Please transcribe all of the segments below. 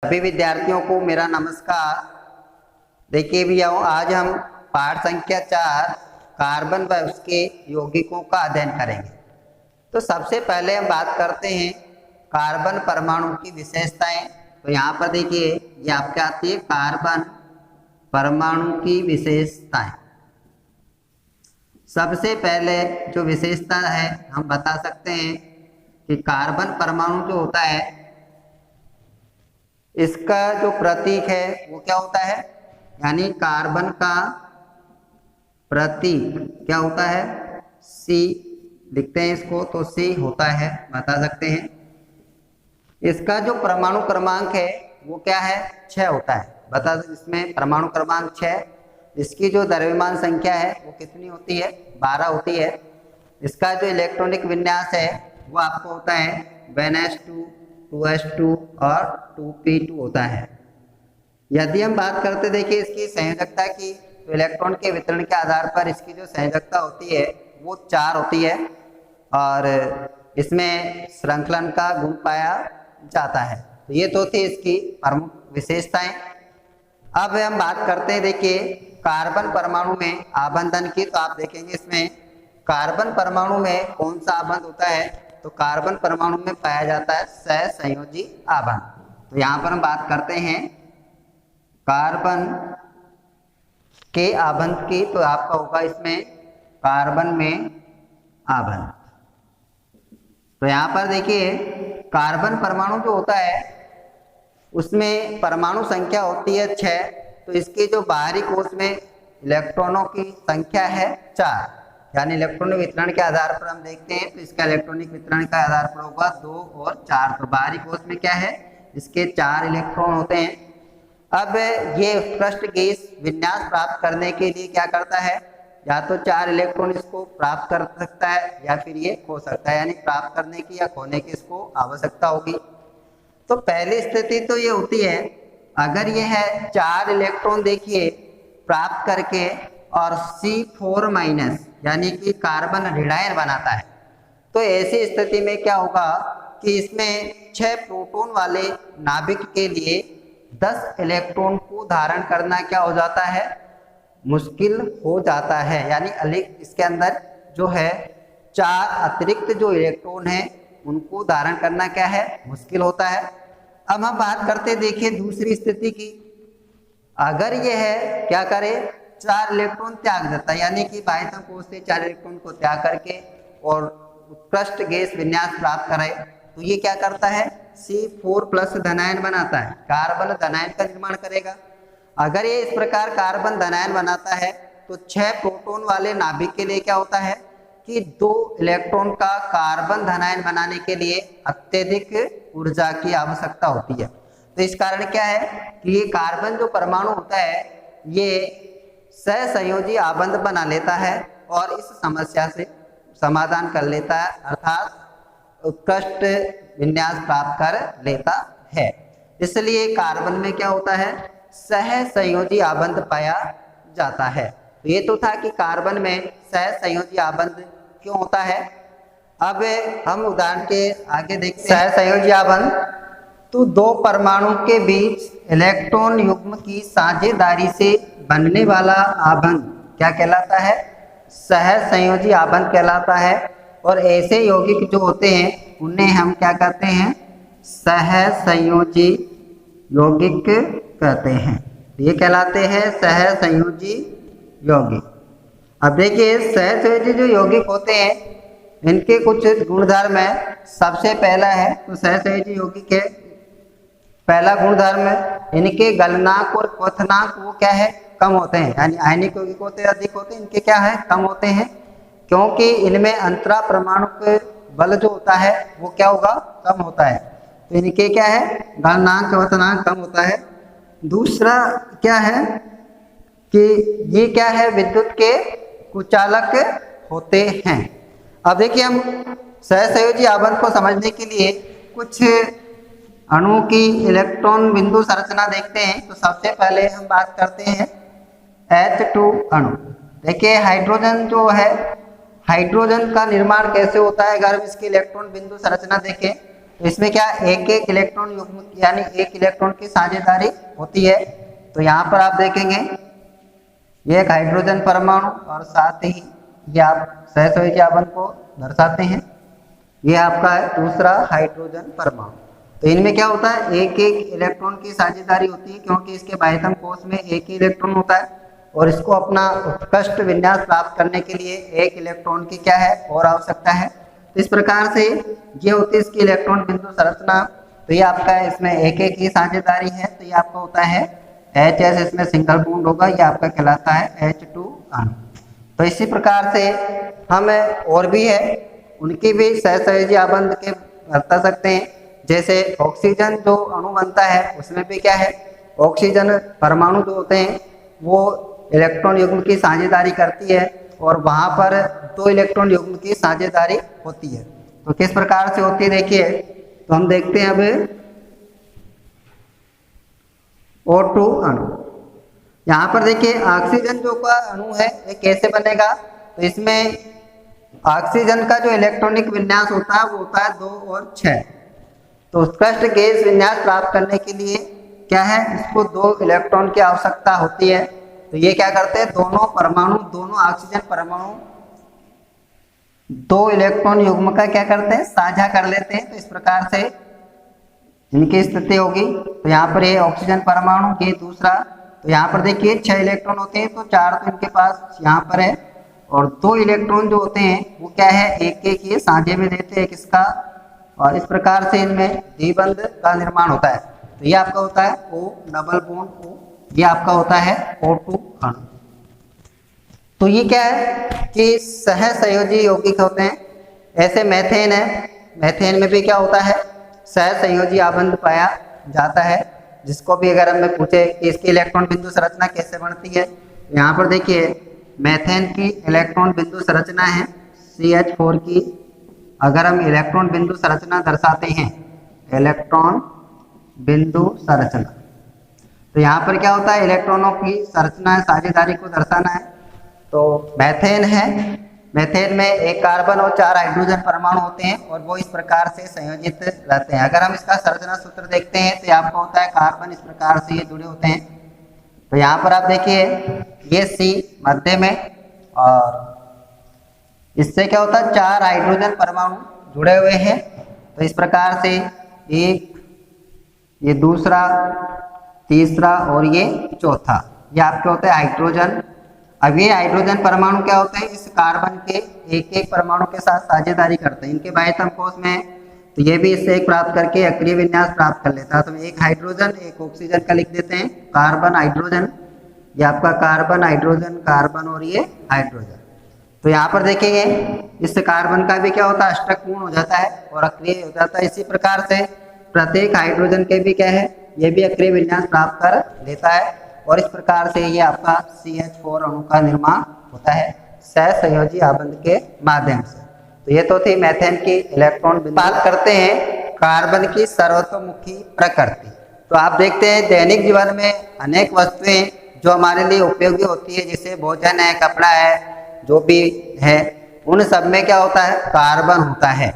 सभी विद्यार्थियों को मेरा नमस्कार। देखिए भैया, आज हम पाठ संख्या 4 कार्बन व उसके यौगिकों का अध्ययन करेंगे। तो सबसे पहले हम बात करते हैं कार्बन परमाणु की विशेषताएं। तो यहाँ पर देखिए, ये आपके आती है कार्बन परमाणु की विशेषताएं। सबसे पहले जो विशेषता है हम बता सकते हैं कि कार्बन परमाणु जो होता है, इसका जो प्रतीक है वो क्या होता है, यानी कार्बन का प्रतीक क्या होता है, सी लिखते हैं इसको, तो सी होता है, बता सकते हैं। इसका जो परमाणु क्रमांक है वो क्या है, 6 होता है। बता सकते इसमें परमाणु क्रमांक 6। इसकी जो द्रव्यमान संख्या है वो कितनी होती है, 12 होती है। इसका जो इलेक्ट्रॉनिक विन्यास है वो आपको होता है 1s2 2s2 और 2p2 होता है। यदि हम बात करते देखिए इसकी संयोजकता की, तो इलेक्ट्रॉन के वितरण के आधार पर इसकी जो संयोजकता होती है वो 4 होती है और इसमें श्रृंखलन का गुण पाया जाता है। तो ये तो थी इसकी प्रमुख विशेषताएं। अब हम बात करते हैं देखिए कार्बन परमाणु में आबंधन की। तो आप देखेंगे इसमें कार्बन परमाणु में कौन सा आबंध होता है, तो कार्बन परमाणु में पाया जाता है सहसंयोजी आबंध। तो यहाँ पर हम बात करते हैं कार्बन के आबंध की, तो आपका होगा इसमें कार्बन में आबंध। तो यहाँ पर देखिए कार्बन परमाणु जो होता है उसमें परमाणु संख्या होती है 6। तो इसके जो बाहरी कोश में इलेक्ट्रॉनों की संख्या है 4, यानी इलेक्ट्रॉनिक वितरण के आधार पर हम देखते हैं तो इसका इलेक्ट्रॉनिक वितरण का आधार पर होगा 2 और 4। तो बाहरी कोश में क्या है, इसके 4 इलेक्ट्रॉन होते हैं। अब ये उत्कृष्ट गैस विन्यास प्राप्त करने के लिए क्या करता है, या तो 4 इलेक्ट्रॉन इसको प्राप्त कर सकता है या फिर ये खो सकता है, यानी प्राप्त करने की या खोने की इसको आवश्यकता होगी। तो पहली स्थिति तो ये होती है, अगर ये है 4 इलेक्ट्रॉन देखिए प्राप्त करके और C4- यानी कि कार्बन ऋणायन बनाता है, तो ऐसी स्थिति में क्या होगा कि इसमें 6 प्रोटॉन वाले नाभिक के लिए 10 इलेक्ट्रॉन को धारण करना क्या हो जाता है, मुश्किल हो जाता है। यानी इसके अंदर जो है 4 अतिरिक्त जो इलेक्ट्रॉन है उनको धारण करना क्या है, मुश्किल होता है। अब हम बात करते देखिए दूसरी स्थिति की। अगर यह है क्या करे, 4 इलेक्ट्रॉन त्याग देता है, यानी कि बाह्यतम कोश से 4 इलेक्ट्रॉन को त्याग करके और उत्कृष्ट गैस विन्यास प्राप्त करे, तो ये क्या करता है, C4+ धनायन बनाता है, कार्बन धनायन का निर्माण करेगा। अगर ये इस प्रकार कार्बन धनायन बनाता है तो 6 प्रोटॉन वाले नाभिक के लिए क्या होता है कि 2 इलेक्ट्रॉन का कार्बन धनायन बनाने के लिए अत्यधिक ऊर्जा की आवश्यकता होती है। तो इस कारण क्या है कि ये कार्बन जो परमाणु होता है ये सहसंयोजी आबंध बना लेता है और इस समस्या से समाधान कर लेता है, अर्थात उत्कृष्ट विन्यास प्राप्त कर लेता है। इसलिए कार्बन में क्या होता है, सहसंयोजी आबंध पाया जाता है। तो ये तो था कि कार्बन में सहसंयोजी आबंध क्यों होता है। अब हम उदाहरण के आगे देखते हैं सहसंयोजी आबंध। तो 2 परमाणु के बीच इलेक्ट्रॉन युग्म की साझेदारी से बनने वाला आबंध क्या कहलाता है, सहसंयोजी आबंध कहलाता है। और ऐसे यौगिक जो होते हैं उन्हें हम क्या कहते हैं, सहसंयोजी यौगिक कहते हैं। ये कहलाते हैं सहसंयोजी यौगिक। अब देखिए सहसंयोजी जो यौगिक होते हैं इनके कुछ गुणधर्म है। सबसे पहला है तो सहसंयोजी यौगिक है, पहला गुणधर्म इनके गलनांक और क्वथनांक वो क्या है, कम होते हैं, यानी आयनिक यौगिक होते हैं अधिक होते हैं, इनके क्या है, कम होते हैं, क्योंकि इनमें अंतरा परमाणु बल जो होता है वो क्या होगा, कम होता है। तो इनके क्या है, गलनांक क्वथनांक कम होता है। दूसरा क्या है कि ये क्या है, विद्युत के कुचालक होते हैं। अब देखिए हम सहसंयोजी आबंध को समझने के लिए कुछ अणुओं की इलेक्ट्रॉन बिंदु संरचना देखते हैं। तो सबसे पहले हम बात करते हैं H2 अणु। देखिए हाइड्रोजन जो है, हाइड्रोजन का निर्माण कैसे होता है, अगर हम इसकी इलेक्ट्रॉन बिंदु संरचना देखें तो इसमें क्या एक एक इलेक्ट्रॉन युग्म यानी एक इलेक्ट्रॉन की साझेदारी होती है। तो यहाँ पर आप देखेंगे ये एक हाइड्रोजन परमाणु और साथ ही ये आप सहसंयोजी आबंध को दर्शाते हैं। ये आपका है दूसरा हाइड्रोजन परमाणु। तो इनमें क्या होता है, एक एक इलेक्ट्रॉन की साझेदारी होती है, क्योंकि इसके बाह्यतम कोश में एक ही इलेक्ट्रॉन होता है और इसको अपना उत्कृष्ट विन्यास प्राप्त करने के लिए एक इलेक्ट्रॉन की क्या है और आवश्यकता है। तो इस प्रकार से ये होती है इसकी इलेक्ट्रॉन बिंदु संरचना। तो ये आपका है, इसमें एक एक ही साझेदारी है। तो ये आपका होता है HS, इसमें सिंगल बॉन्ड होगा, ये आपका कहलाता है H2 अणु। तो इसी प्रकार से हम और भी है उनकी भी सहसंयोजी आबंध के बता सकते हैं। जैसे ऑक्सीजन जो अणु बनता है उसमें भी क्या है, ऑक्सीजन परमाणु जो होते हैं वो इलेक्ट्रॉन युग्म की साझेदारी करती है और वहां पर 2 इलेक्ट्रॉन युग्म की साझेदारी होती है। तो किस प्रकार से होती है देखिए, तो हम देखते हैं अब O2 अणु। यहाँ पर देखिए ऑक्सीजन जो का अणु है ये कैसे बनेगा, तो इसमें ऑक्सीजन का जो इलेक्ट्रॉनिक विन्यास होता है वो होता है 2 और 6। तो उत्कृष्ट गैस विन्यास प्राप्त करने के लिए क्या है, इसको 2 इलेक्ट्रॉन की आवश्यकता होती है। तो ये क्या करते हैं, दोनों परमाणु, दोनों ऑक्सीजन परमाणु 2 इलेक्ट्रॉन युग्म का क्या करते हैं, साझा कर लेते हैं। तो इस प्रकार से इनकी स्थिति होगी। तो यहाँ पर ये ऑक्सीजन परमाणु, ये दूसरा। तो यहाँ पर देखिए 6 इलेक्ट्रॉन होते हैं, तो 4 तो इनके पास यहाँ पर है और 2 इलेक्ट्रॉन जो होते हैं वो क्या है, एक एक ये साझे में देते हैं किसका, और इस प्रकार से इनमें द्विबंध का निर्माण होता है। तो ये आपका होता है O डबल बॉन्ड O, ये आपका होता है O2 अणु। तो ये क्या है कि सहसंयोजी यौगिक होते हैं। ऐसे मेथेन है, मेथेन में भी क्या होता है, सहसंयोजी आबंध पाया जाता है। जिसको भी अगर हमें पूछे कि इसकी इलेक्ट्रॉन बिंदु संरचना कैसे बनती है, यहाँ पर देखिए मेथेन की इलेक्ट्रॉन बिंदु संरचना है CH4 की। अगर हम इलेक्ट्रॉन बिंदु संरचना दर्शाते हैं, इलेक्ट्रॉन बिंदु संरचना, तो यहाँ पर क्या होता है, इलेक्ट्रॉनों की संरचना साझेदारी को दर्शाना है। तो मेथेन है, मेथेन में एक कार्बन और 4 हाइड्रोजन परमाणु होते हैं और वो इस प्रकार से संयोजित रहते हैं। अगर हम इसका संरचना सूत्र देखते हैं तो आपको होता है कार्बन इस प्रकार से ये जुड़े होते हैं। तो यहाँ पर आप देखिए ये C मध्य में, और इससे क्या होता है 4 हाइड्रोजन परमाणु जुड़े हुए हैं। तो इस प्रकार से एक, ये दूसरा, तीसरा और ये चौथा, ये आपके होते हैं हाइड्रोजन। अब ये हाइड्रोजन परमाणु क्या होते हैं, इस कार्बन के एक एक परमाणु के साथ साझेदारी करते हैं। इनके बाह्यतम कोश में, तो ये भी इससे एक प्राप्त करके अक्रिय विन्यास प्राप्त कर लेता है। तो एक हाइड्रोजन एक ऑक्सीजन का लिख देते हैं, कार्बन हाइड्रोजन, ये आपका कार्बन हाइड्रोजन, कार्बन और ये हाइड्रोजन। तो यहाँ पर देखेंगे इस कार्बन का भी क्या होता है, अष्टक पूर्ण हो जाता है और अक्रिय हो जाता है। इसी प्रकार से प्रत्येक हाइड्रोजन के भी क्या है, ये भी अक्रिय विन्यास प्राप्त कर लेता है और इस प्रकार से ये आपका CH4 अणु का निर्माण होता है सहसंयोजी आबंध के माध्यम से। तो ये तो थी मेथेन की इलेक्ट्रॉन। बात करते हैं कार्बन की सर्वतोमुखी प्रकृति। तो आप देखते हैं दैनिक जीवन में अनेक वस्तुएं जो हमारे लिए उपयोगी होती है, जैसे भोजन है, कपड़ा है, जो भी है, उन सब में क्या होता है, कार्बन होता है।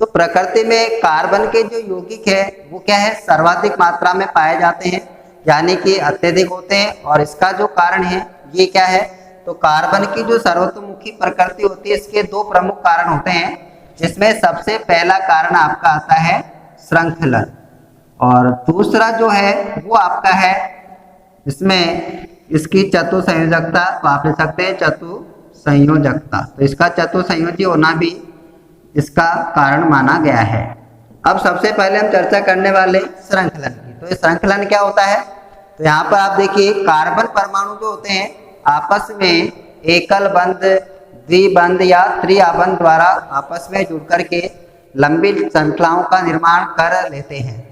तो प्रकृति में कार्बन के जो यौगिक है वो क्या है, सर्वाधिक मात्रा में पाए जाते हैं, यानी कि अत्यधिक होते हैं। और इसका जो कारण है ये क्या है, तो कार्बन की जो सर्वतोमुखी प्रकृति होती है इसके 2 प्रमुख कारण होते हैं, जिसमें सबसे पहला कारण आपका आता है श्रृंखलन, और दूसरा जो है वो आपका है इसमें इसकी चतुसंयोजकता। तो आप लिख सकते हैं चतुसंयोजकता। तो इसका चतुसंयोजी होना भी इसका कारण माना गया है। अब सबसे पहले हम चर्चा करने वाले श्रृंखलन की। तो ये श्रृंखलन क्या होता है, तो यहाँ पर आप देखिए कार्बन परमाणु जो होते हैं आपस में एकल बंध, द्विबंध या त्रिआबंध द्वारा आपस में जुड़ करके लंबी श्रृंखलाओं का निर्माण कर लेते हैं।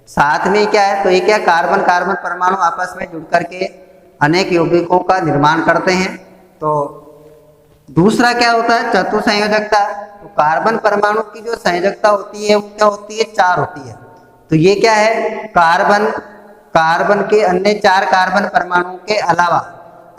साथ में क्या है, तो ये क्या, कार्बन कार्बन परमाणु आपस में जुड़ करके अनेक यौगिकों का निर्माण करते हैं। तो दूसरा क्या होता है, चतुसंयोजकता। तो कार्बन परमाणु की जो संयोजकता होती है वो क्या होती है, 4 होती है। तो ये क्या है, कार्बन के अन्य 4 कार्बन परमाणुओं के अलावा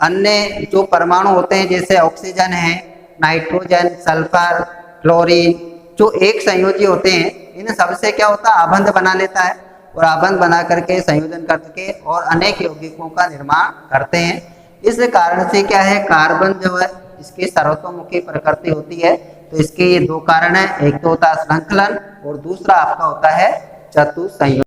अन्य जो परमाणु होते हैं, जैसे ऑक्सीजन है, नाइट्रोजन, सल्फर, क्लोरीन, जो एक संयोजी होते हैं इन सबसे क्या होता है, आबंध बना लेता है और आबंध बना करके संयोजन करके और अनेक यौगिकों का निर्माण करते हैं। इस कारण से क्या है, कार्बन जो है इसकी सर्वतोमुखी प्रकृति होती है। तो इसके ये दो कारण है, एक तो होता है श्रृंखलन और दूसरा आपका होता है चतुसंयोजन।